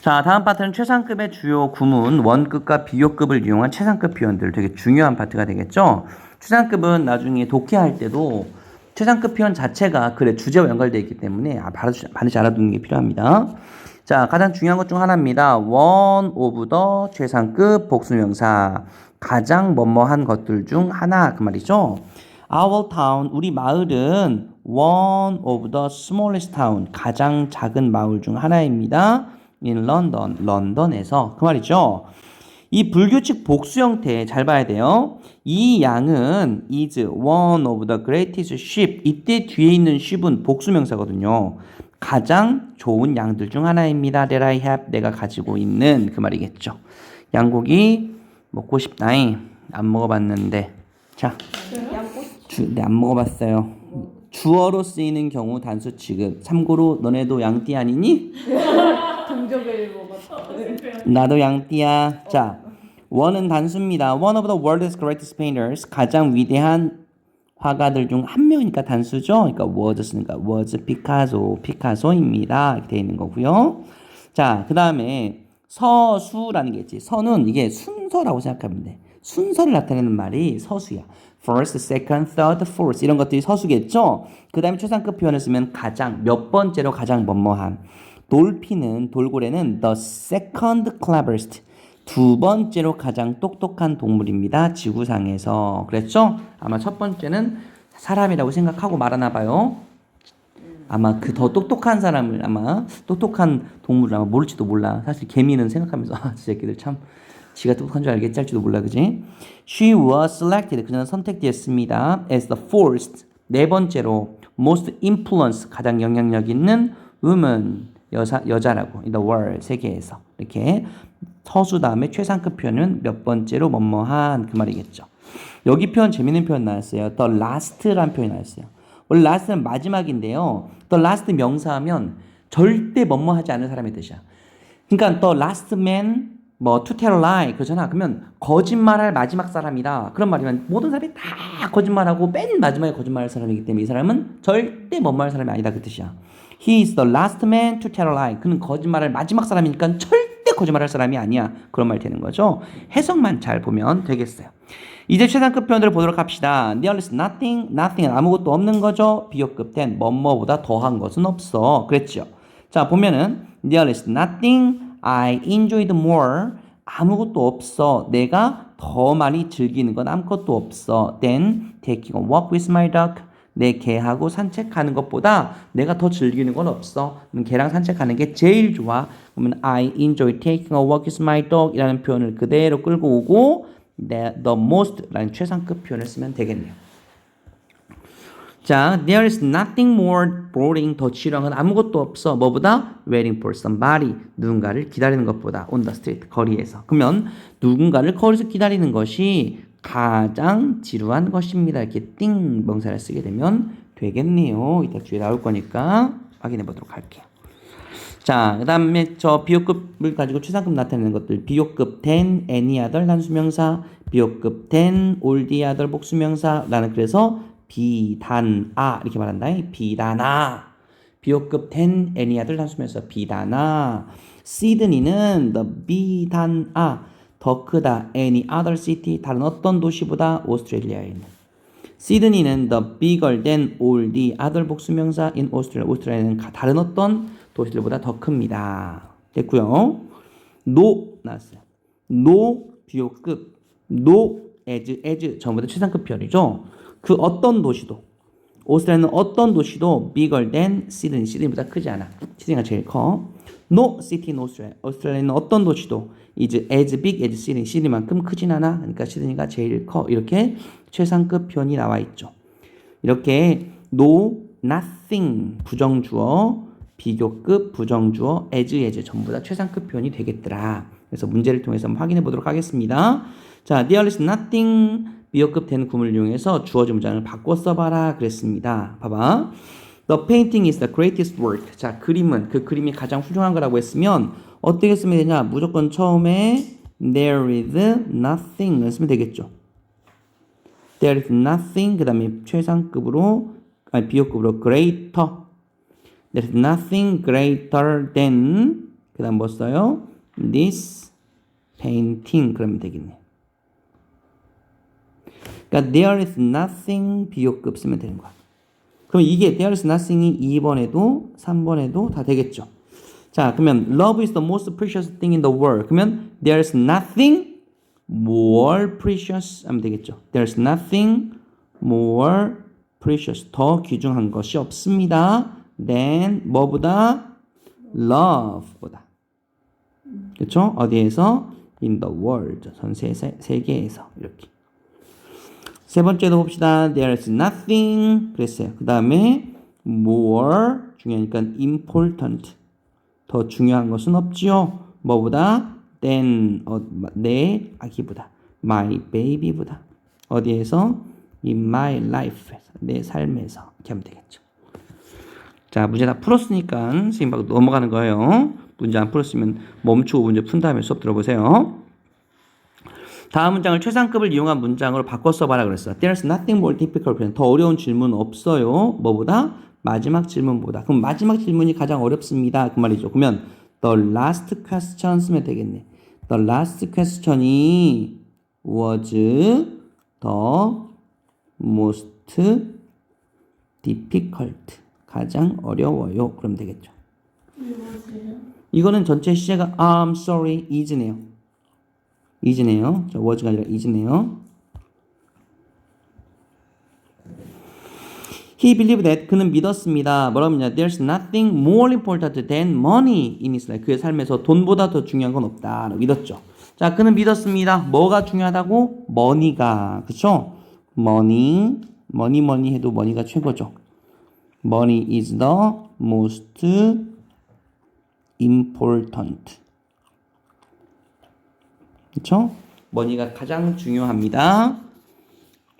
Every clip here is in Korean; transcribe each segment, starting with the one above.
자, 다음 파트는 최상급의 주요 구문, 원급과 비교급을 이용한 최상급 표현들 되게 중요한 파트가 되겠죠. 최상급은 나중에 독해할 때도 최상급 표현 자체가 글의 주제와 연관되어 있기 때문에 반드시 알아두는 게 필요합니다. 자, 가장 중요한 것 중 하나입니다. one of the 최상급 복수명사. 가장 뭐뭐한 것들 중 하나 그 말이죠. Our town, 우리 마을은 one of the smallest town, 가장 작은 마을 중 하나입니다. in London, 런던에서 그 말이죠. 이 불규칙 복수 형태 잘 봐야 돼요. 이 양은 is one of the greatest sheep. 이때 뒤에 있는 sheep은 복수명사거든요. 가장 좋은 양들 중 하나입니다. that I have, 내가 가지고 있는 그 말이겠죠. 양고기 먹고 싶다잉. 안 먹어봤는데. 자, 네, 안 먹어봤어요. 주어로 쓰이는 경우 단수 취급. 참고로 너네도 양띠 아니니? 동족을 먹었다. 나도 양띠야. 자, 원은 단수입니다. One of the world's greatest painters. 가장 위대한 화가들 중 한 명이니까 단수죠. 그러니까 was 쓰니까 was 피카소입니다. 이렇게 되어 있는 거고요. 자, 그 다음에 서수라는 게 있지. 서는 이게 순서라고 생각하면 돼. 순서를 나타내는 말이 서수야. First, second, third, fourth 이런 것들이 서수겠죠. 그 다음에 최상급 표현을 쓰면 가장 몇 번째로 가장 뭐뭐한. 돌고래는 the second cleverest, 두 번째로 가장 똑똑한 동물입니다. 지구상에서. 그랬죠? 아마 첫 번째는 사람이라고 생각하고 말하나 봐요. 아마 그 더 똑똑한 사람을 아마 똑똑한 동물을 아마 모를지도 몰라. 사실 개미는 생각하면서 저 새끼들 참 지가 똑똑한 줄 알겠지 할지도 몰라. 그지? She was selected. 그녀는 선택되었습니다. as the fourth, 네 번째로 most influence, 가장 영향력 있는 woman, 여자라고 in the world, 세계에서. 이렇게 서수 다음에 최상급 표현은 몇 번째로 뭐뭐한 그 말이겠죠. 여기 표현 재밌는 표현 나왔어요. the last라는 표현이 나왔어요. 원래 last는 마지막인데요. the last 명사하면 절대 뭐뭐하지 않은 사람의 뜻이야. 그러니까 the last man 뭐 to tell a lie 그러잖아. 그러면 거짓말할 마지막 사람이다. 그런 말이면 모든 사람이 다 거짓말하고 맨 마지막에 거짓말할 사람이기 때문에 이 사람은 절대 뭐뭐할 사람이 아니다 그 뜻이야. He is the last man to tell a lie. 그는 거짓말할 마지막 사람이니까 절대 거짓말할 사람이 아니야. 그런 말이 되는 거죠. 해석만 잘 보면 되겠어요. 이제 최상급 표현들을 보도록 합시다. There is nothing은 아무것도 없는 거죠. 비교급 then 뭐뭐보다 더한 것은 없어. 그랬죠. 자, 보면은 there is nothing I enjoyed more. 아무것도 없어. 내가 더 많이 즐기는 건 아무것도 없어. Then taking a walk with my dog. 내 개하고 산책하는 것보다 내가 더 즐기는 건 없어. 개랑 산책하는 게 제일 좋아. 그러면 I enjoy taking a walk with my dog 이라는 표현을 그대로 끌고 오고 the most 라는 최상급 표현을 쓰면 되겠네요. 자, there is nothing more boring, 더 지루한 건 아무것도 없어. 뭐보다? waiting for somebody, 누군가를 기다리는 것보다 on the street, 거리에서. 그러면 누군가를 거리에서 기다리는 것이 가장 지루한 것입니다. 이렇게 띵 명사를 쓰게 되면 되겠네요. 이따 뒤에 나올 거니까 확인해 보도록 할게요. 자, 그 다음에 저 비교급을 가지고 최상급 나타내는 것들. 비교급 than, any other 단수명사, 비교급 than, all the other 복수명사. 나는 그래서 비단아 이렇게 말한다. 비단아. 비교급 than, any other 단수명사, 비단아. 시드니는 the 비단아. 더 크다. any other city, 다른 어떤 도시보다 오스트레일리아에 있는. 시드니는 the bigger than all the other 복수명사 in Australia. 오스트레일리아는 다른 어떤 도시들보다 더 큽니다. 됐고요. no 나왔어요. no 비교급, no as 전부 다 최상급 표현이죠. 그 어떤 도시도 오스트레일리아는 어떤 도시도 bigger than 시드니보다 크지 않아. 시드니가 제일 커. No city in Australia. 오스트레일리아는 어떤 도시도 is as big as Sydney. 시드니만큼 크진 않아. 그러니까 시드니가 제일 커. 이렇게 최상급 표현이 나와 있죠. 이렇게 no, nothing 부정주어, 비교급 부정주어, as 전부 다 최상급 표현이 되겠더라. 그래서 문제를 통해서 한번 확인해 보도록 하겠습니다. 자, there is nothing 비교급 된 구문을 이용해서 주어진 문장을 바꿔 써봐라 그랬습니다. 봐봐. The painting is the greatest work. 자, 그림은 그 그림이 가장 훌륭한 거라고 했으면 어떻게 쓰면 되냐? 무조건 처음에 there is nothing을 쓰면 되겠죠. There is nothing 그 다음에 최상급으로 비교급으로 greater. There is nothing greater than 그 다음 뭐 써요? This painting 그러면 되겠네. 그러니까 there is nothing 비교급 쓰면 되는 거야. 그럼 이게 there is nothing이 2번에도 3번에도 다 되겠죠. 자, 그러면 love is the most precious thing in the world. 그러면 there is nothing more precious 하면 되겠죠. there is nothing more precious 더 귀중한 것이 없습니다. than 뭐보다 love보다. 그렇죠? 어디에서? in the world 전 세계에서 이렇게. 세 번째도 봅시다. there is nothing 그랬어요. 그 다음에 more 중요하니까 important 더 중요한 것은 없지요. 뭐보다? than 내 아기보다 my baby보다 어디에서? in my life 내 삶에서 이렇게 하면 되겠죠. 자, 문제 다 풀었으니까 선생님 바로 넘어가는 거예요. 문제 안 풀었으면 멈추고 문제 푼 다음에 수업 들어보세요. 다음 문장을 최상급을 이용한 문장으로 바꿔 써봐라 그랬어. There's nothing more difficult. 더 어려운 질문 없어요. 뭐보다? 마지막 질문보다. 그럼 마지막 질문이 가장 어렵습니다. 그 말이죠. 그러면 the last question 쓰면 되겠네. The last question이 was the most difficult. 가장 어려워요. 그럼 되겠죠. 이거는 전체 시제가 I'm sorry is네요. is네요. 저 was가 아니라 is네요. He believed that 그는 믿었습니다. 뭐라고 하냐? There's nothing more important than money in his life. 그의 삶에서 돈보다 더 중요한 건 없다. 믿었죠. 자, 그는 믿었습니다. 뭐가 중요하다고? money가. 그쵸? money 해도 money가 최고죠. Money is the most important. 그렇죠? money가 가장 중요합니다.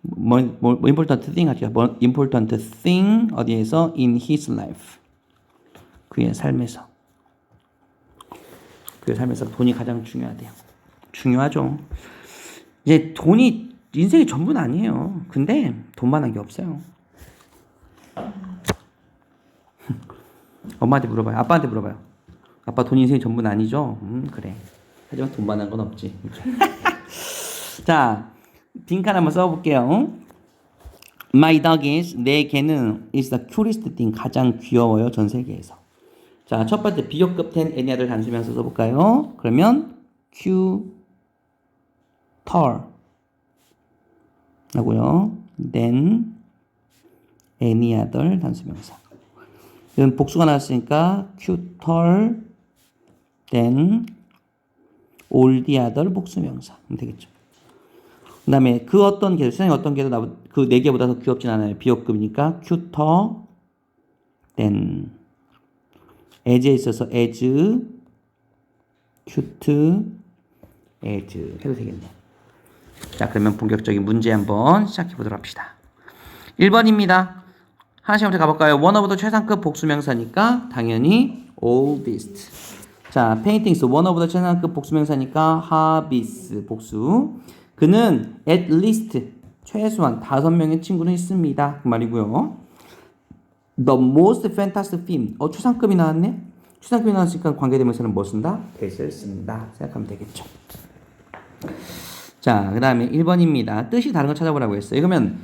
뭐 important thing 하죠. important thing 어디에서? in his life. 그의 삶에서. 그의 삶에서 돈이 가장 중요하대요. 중요하죠. 이제 돈이 인생의 전부는 아니에요. 근데 돈만한 게 없어요. 엄마한테 물어봐요. 아빠한테 물어봐요. 아빠 돈 인생의 전부는 아니죠? 그래. 하지만 돈만한 건 없지. 자, 빈칸 한번 써볼게요. My dog is 내 개는 is the cutest thing 가장 귀여워요 전 세계에서. 자, 첫 번째 비교급 ten any other 단수명사 써볼까요? 그러면 cuter 하고요. then any other 단수명사. 이건 복수가 나왔으니까 cuter then all the other 복수명사 하면 되겠죠. 그 다음에 그 어떤 개도 세상에 어떤 개도 그 네 개보다 더 귀엽진 않아요. 비교급이니까 cuter then as에 있어서 as cute as 해도 되겠네요. 자, 그러면 본격적인 문제 한번 시작해 보도록 합시다. 1번입니다. 하나씩 한번 가볼까요? 원어보다 최상급 복수명사니까 당연히 oldest. 자, paintings 원어보다 최상급 복수명사니까 hobbies 복수. 그는 at least 최소한 5명의 친구는 있습니다. 그 말이고요. The most fantastic film. 최상급이 나왔네? 최상급이 나왔으니까 관계대명사는 뭐 쓴다? that을 쓴다. 생각하면 되겠죠. 자, 그 다음에 1번입니다. 뜻이 다른 거 찾아보라고 했어요. 그러면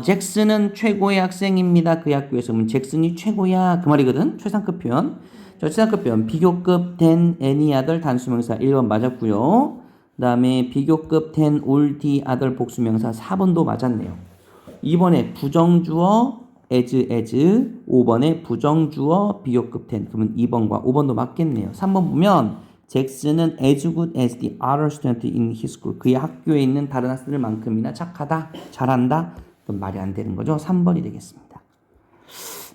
잭슨은 최고의 학생입니다. 그 학교에서. 그러면 잭슨이 최고야. 그 말이거든. 최상급 표현. 저 최상급 표현. 비교급 than any other 단수명사 1번 맞았고요. 그 다음에 비교급 than all the other 복수명사 4번도 맞았네요. 2번에 부정주어 as 5번에 부정주어 비교급 than. 그러면 2번과 5번도 맞겠네요. 3번 보면 잭슨은 as good as the other student in his school. 그의 학교에 있는 다른 학생들만큼이나 착하다, 잘한다. 그건 말이 안 되는 거죠. 3번이 되겠습니다.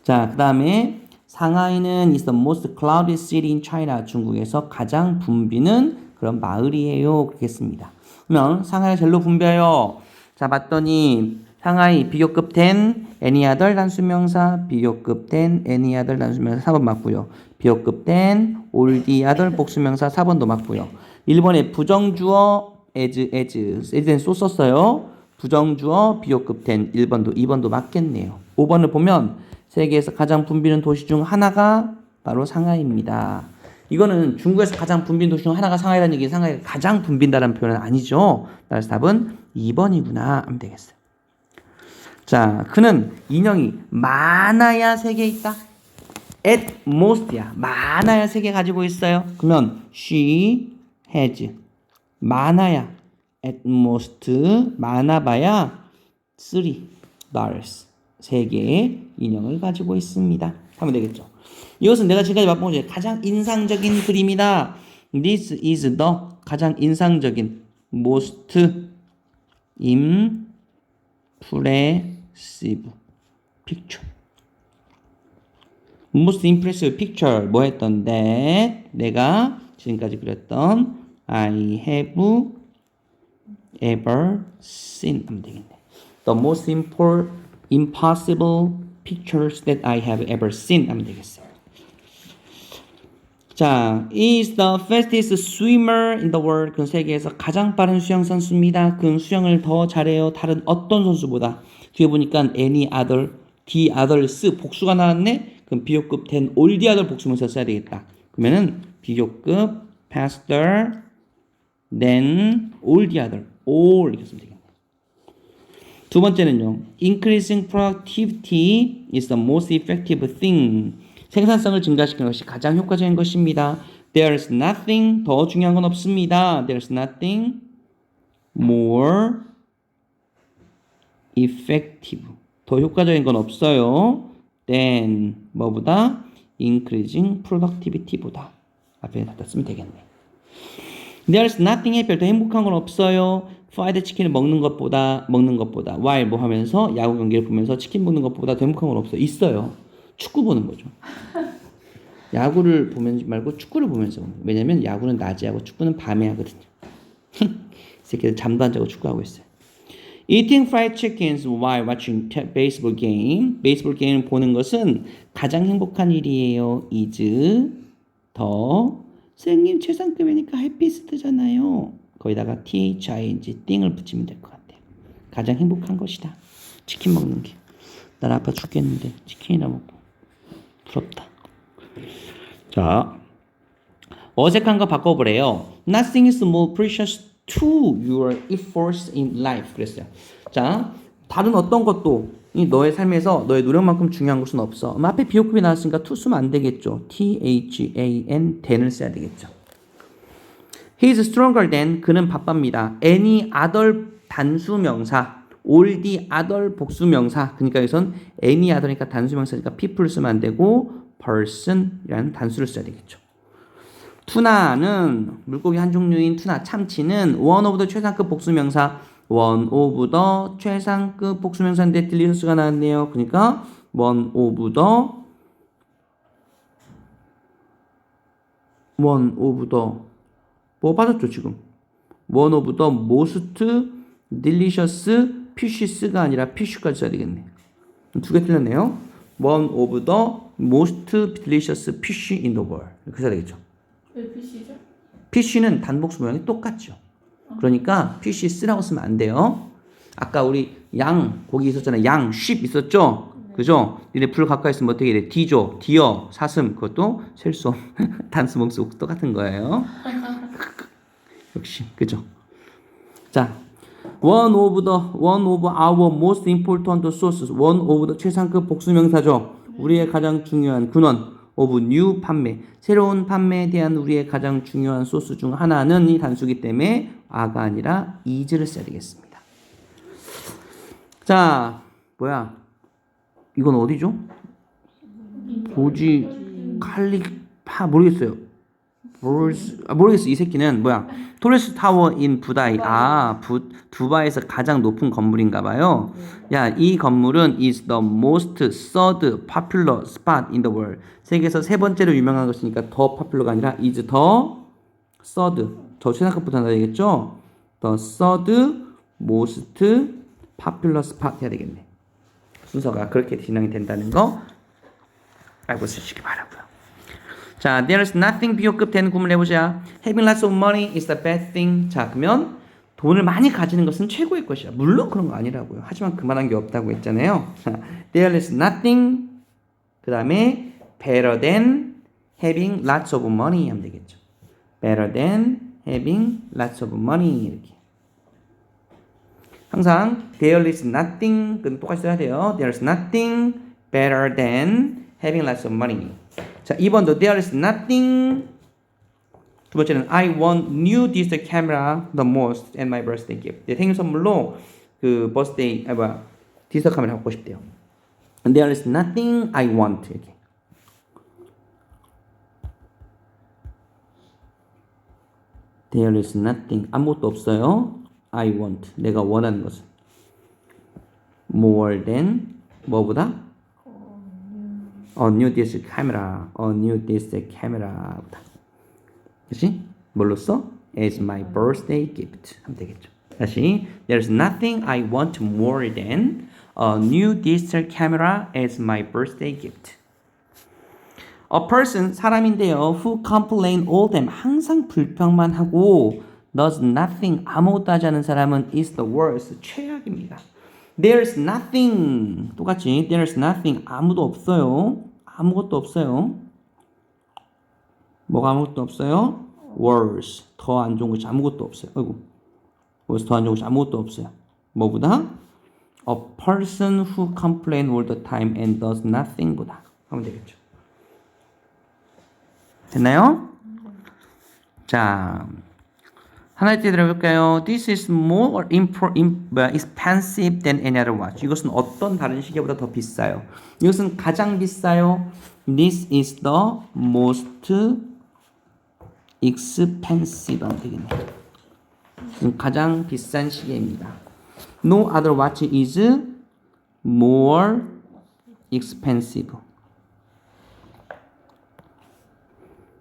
자, 그 다음에 상하이는 is the most crowded city in China. 중국에서 가장 붐비는 그런 마을이에요. 그렇겠습니다. 그러면 상하이가 제일로 붐벼요. 자, 봤더니 상하이 비교급 than any other 단수명사, 비교급 than any other 단수명사 4번 맞고요. 비교급 than all the other 복수명사 4번도 맞고요. 1번에 부정주어 as는 소 썼어요. 부정주어 비교급 than 1번도 2번도 맞겠네요. 5번을 보면 세계에서 가장 붐비는 도시 중 하나가 바로 상하이입니다. 이거는 중국에서 가장 붐빈 도시 중 하나가 상하이라는 얘기, 상하이가 가장 붐빈다라는 표현은 아니죠. 따라서 답은 2번이구나 하면 되겠어요. 자, 그는 인형이 많아야 3개 있다. At most야. 많아야 3개 가지고 있어요. 그러면 she has. 많아야 at most. 많아봐야 3 dolls. 3개의 인형을 가지고 있습니다. 하면 되겠죠. 이것은 내가 지금까지 맛본 것 중에 가장 인상적인 그림이다. This is the 가장 인상적인 most impressive picture. most impressive picture 뭐 했던 that 내가 지금까지 그렸던 I have ever seen 하면 되겠네. The most impossible pictures that I have ever seen 하면 되겠어요. 자, is the fastest swimmer in the world. 그는 세계에서 가장 빠른 수영 선수입니다. 그는 수영을 더 잘해요. 다른 어떤 선수보다. 뒤에 보니까 any other, the others 복수가 나왔네. 그럼 비교급 된 all the other 복수문서 써야 되겠다. 그러면은 비교급 faster than all the other. all 이렇게 쓰면 되겠네. 두 번째는요. Increasing productivity is the most effective thing. 생산성을 증가시키는 것이 가장 효과적인 것입니다. There's nothing 더 중요한 건 없습니다. There's nothing more effective 더 효과적인 건 없어요. than 뭐보다 increasing productivity보다 앞에 갖다 쓰면 되겠네. There's nothing happier 더 행복한 건 없어요. fried 치킨을 먹는 것보다 while 뭐 하면서 야구 경기를 보면서 치킨 먹는 것보다 더 행복한 건 없어요. 있어요. 축구 보는 거죠. 야구를 보면 말고 축구를 보면서. 왜냐면 야구는 낮에 하고 축구는 밤에 하거든요. 이 새끼들 잠도 안 자고 축구하고 있어요. Eating fried chickens while watching baseball game. 베이스볼 게임을 보는 것은 가장 행복한 일이에요. is 더 선생님 최상급이니까 happiest잖아요. 거기다가 thing 띵을 붙이면 될 것 같아요. 가장 행복한 것이다. 치킨 먹는 게. 난 아파 죽겠는데 치킨이나 먹고 부럽다. 자, 어색한 거 바꿔보래요. Nothing is more precious to your efforts in life. 그랬어요. 자, 다른 어떤 것도 이 너의 삶에서 너의 노력만큼 중요한 것은 없어. 앞에 비호급이 나왔으니까 to 쓰면 안 되겠죠. than than을 써야 되겠죠. He is stronger than 그는 바빠입니다. any other 단수 명사 all the other 복수 명사. 그러니까 여기선 any other니까 단수 명사니까 people 쓰면 안 되고 person이라는 단수를 써야 되겠죠. 투나는 물고기 한 종류인 투나 참치는 one of the 최상급 복수 명사 one of the 최상급 복수 명사인데 딜리셔스가 나왔네요. 그러니까 one of the 뭐 빠졌죠 지금? one of the most delicious fishes가 아니라 fish까지 써야 되겠네. 두 개 틀렸네요. one of the most delicious fish in the world 이렇게 써야 되겠죠. 왜 피시죠? fish는 단복수 모양이 똑같죠. 그러니까 fishes라고 쓰면 안 돼요. 아까 우리 양 고기 있었잖아요. 양 sheep 있었죠. 그죠? 니네 불 가까이 있으면 어떻게 돼? 디죠, 디어, 사슴 그것도 셀 수 없는 단수 목수 똑같은 거예요. 역시 그죠? 자, one of our most important sources. one of the 최상급 복수명사죠. 우리의 가장 중요한 근원. of new 판매. 새로운 판매에 대한 우리의 가장 중요한 소스 중 하나는 이 단수기 때문에 아가 아니라 is를 써야 되겠습니다. 자, 뭐야? 이건 어디죠? 보지 칼리파 모르겠어요. 모르겠어. 이 새끼는 뭐야? 토레스 타워 인 부다이. 두바이에서 가장 높은 건물인가 봐요. 야, 이 건물은 is the most third popular spot in the world. 세계에서 세 번째로 유명한 것이니까 더 popular가 아니라 is 더 third. 더 최상급부터 나야 되겠죠? the third most popular spot 해야 되겠네. 순서가 그렇게 진행이 된다는 거 알고 쓰시기 바라고요. 자, there's nothing 비호급 되는 구문을 해보자. Having lots of money is the bad thing. 자, 그러면 돈을 많이 가지는 것은 최고의 것이야. 물론 그런 거 아니라고요. 하지만 그만한 게 없다고 했잖아요. 자, there is nothing 그 다음에 better than having lots of money 하면 되겠죠. better than having lots of money 이렇게. 항상 there is nothing 그 똑같이 써야 돼요. There is nothing better than having lots of money. 자, 2번도 there is nothing. 두 번째는 I want new digital camera the most and my birthday gift. 내 생일 선물로 그 birthday 디지털 카메라 갖고 싶대요. And there is nothing I want 이렇게. There is nothing 아무것도 없어요. I want 내가 원하는 것은 more than 뭐보다 a new digital camera a new digital camera보다 다시 뭘로 써? As my birthday gift 하면 되겠죠. 다시 There's nothing I want more than a new digital camera as my birthday gift. A person 사람인데요. Who complain all the time 항상 불평만 하고 does nothing 아무것도 하지 않은 사람은 is the worst 최악입니다. There's nothing 똑같이 There's nothing 아무도 없어요. 아무것도 없어요. 뭐가 아무것도 없어요? Worse 더 안 좋은 것이 아무것도 없어요. 아이고 worse 더 안 좋은 것이 아무것도 없어요. 뭐보다? A person who complain all the time and does nothing보다 하면 되겠죠. 됐나요? 자, 하나의 띠 들어볼까요? This is more expensive than any other watch. 이것은 어떤 다른 시계보다 더 비싸요. 이것은 가장 비싸요. This is the most expensive 하면 되겠네. 가장 비싼 시계입니다. No other watch is more expensive.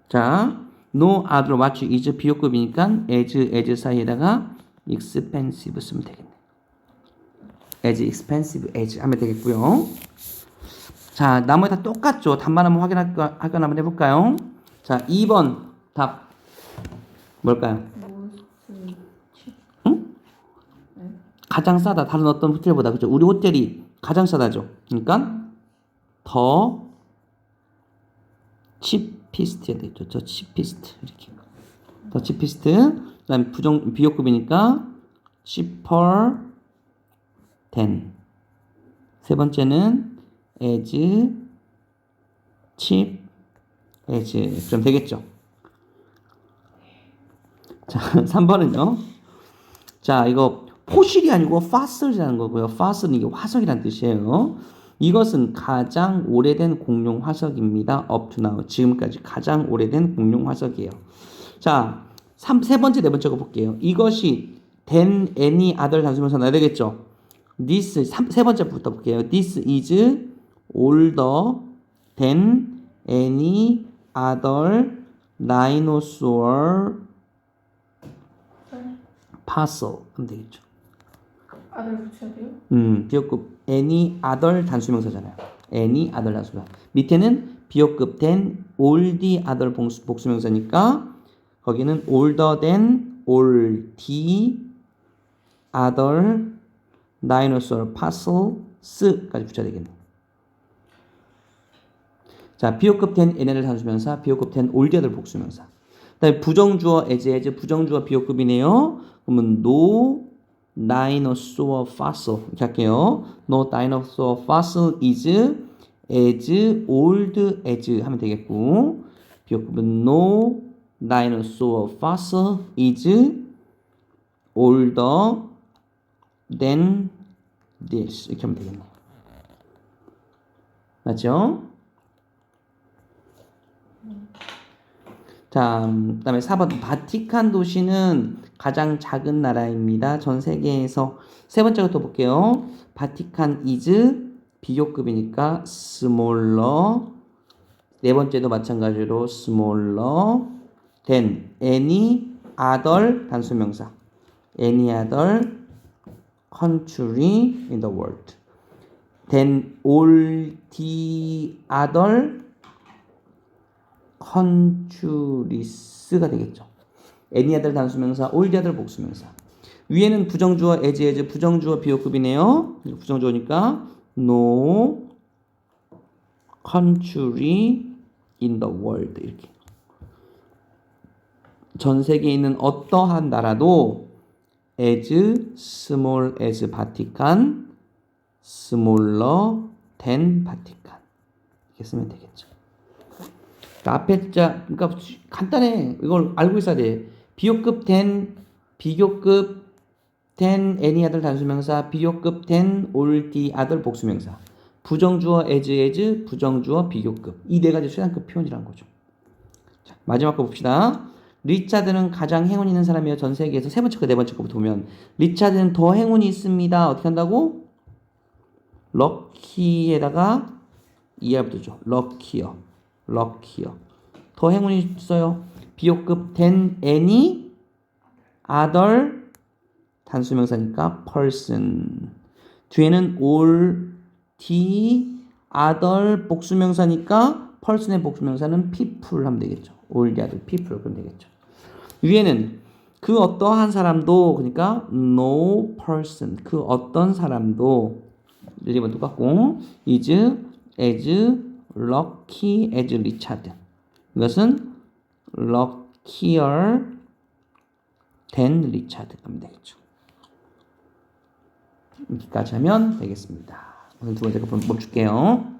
자, no other watch is 비교급이니까 as 사이에다가 expensive 쓰면 되겠네. as expensive as 하면 되겠고요. 자, 나머지 다 똑같죠. 답만 한번 확인할까 한번 해볼까요? 자, 2번 답 뭘까요? 응? 가장 싸다. 다른 어떤 호텔보다 그죠? 우리 호텔이 가장 싸다죠. 그러니까 더 치피스트야 되겠죠. 저 치피스트 이렇게. 더 치피스트. 그다음 비교급이니까 cheaper than. 세 번째는 as cheap as. 그럼 되겠죠. 자, 3번은요. 자, 이거 포실이 아니고 fossil이라는 거고요. fossil은 이게 화석이라는 뜻이에요. 이것은 가장 오래된 공룡 화석입니다. up to now. 지금까지 가장 오래된 공룡 화석이에요. 자, 세 번째, 네 번째 거 볼게요. 이것이 than any other 단수명사 나야 되겠죠. This, 세 번째부터 볼게요. This is older than any other dinosaur fossil. 하면 되겠죠. 아들 붙여야 돼요? 비호급 any other 단수명사잖아요. any other 단수명사. 밑에는 비호급 than all the other 복수명사니까 거기는 older than all the other dinosaur fossils까지 붙여야 되겠네. 자, 비호급 than any를 단수명사, 비호급 than all the other 복수명사. 그다음에 부정주어 as 부정주어 비호급이네요. 그러면 no dinosaur fossil 이렇게 할게요. No dinosaur fossil is as old as 하면 되겠고 비호급은 no dinosaur fossil is older than this 이렇게 하면 되겠네. 맞죠? 자, 그다음에 4번 바티칸 도시는 가장 작은 나라입니다. 전 세계에서. 세 번째부터 볼게요. 바티칸 is 비교급이니까 smaller. 네 번째도 마찬가지로 smaller than any other 단수명사. any other country in the world. than all the other countries가 되겠죠. any other 단수명사, all the other 복수명사. 위에는 부정주어 as 부정주어 비호급이네요. 부정주어니까 no country in the world 이렇게. 전 세계에 있는 어떠한 나라도 as small as Vatican, smaller than Vatican 이렇게 쓰면 되겠죠. 그러니까 앞에 자, 그러니까 간단해. 이걸 알고 있어야 돼. 비교급 than, 비교급 than any other 단수명사, 비교급 than all the other 복수명사. 부정주어 as, 부정주어 비교급. 이 네 가지 수량급 표현이라는 거죠. 자, 마지막 거 봅시다. 리차드는 가장 행운이 있는 사람이에요. 전 세계에서. 세 번째 거, 네 번째 거부터 보면 리차드는 더 행운이 있습니다. 어떻게 한다고? 럭키에다가 이하 붙죠. 럭키어. 럭키어. 더 행운이 있어요. 비교급 than any other 단수명사니까 person. 뒤에는 all the other 복수명사니까 person의 복수명사는 people 하면 되겠죠. all the other people 그러면 되겠죠. 위에는 그 어떠한 사람도 그러니까 no person 그 어떤 사람도 1번 똑같고 is as lucky as Richard 이것은 luckier than Richard 하면 되겠죠. 여기까지 하면 되겠습니다. 오늘 두 번째 거 멈출게요.